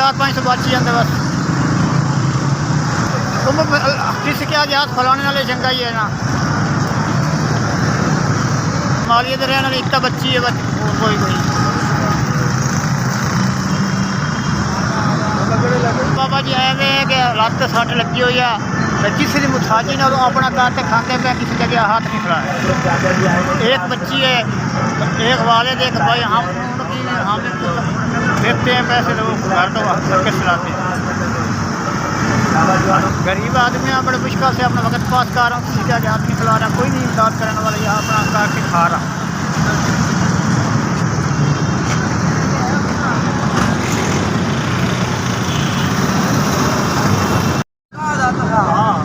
400-500 बच जाते बस। तुम किस क्या हाथ फैलाने वाले चंगा ही है ना। मालिया तो रहने वाली एक बच्ची है बस, कोई बाबा जी एवं कि लत्त सट लगी हुई है, किसी की मुथाजी ने अपना दर्द खाते पे किसी जगह हाथ नहीं फैलाया। एक बच्ची है, एक वाले एक भाई, हम देते हैं पैसे तो घर तो करके चलाते हैं। गरीब आदमी बड़े मुश्किल से अपना वक्त पास कर रहा हूँ, किसी का हाथ नहीं फैला रहा, कोई नहीं इमदाद करने वाला, यहाँ अपना करके खा रहा। हाँ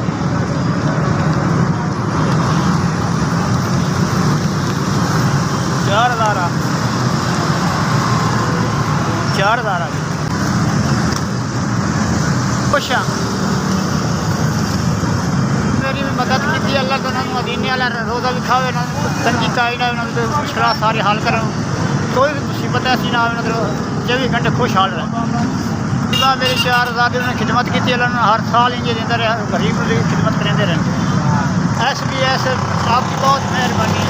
4,000 खुश हाँ। मेरी भी मदद की अल्लाह तो उन्होंने मदीने वाला रोज़ा भी खावे ना, तंगी काई ना, उन्होंने मुश्किल सारी हल करें, कोई भी मुसीबत ऐसी ना आए, 24 घंटे खुशहाल रहे। मेरी 4,000 उन्होंने खिदमत की, हर साल इंजे देंगे रहे, गरीब की खिदमत करेंगे रहते। एस बी एस आप बहुत मेहरबानी।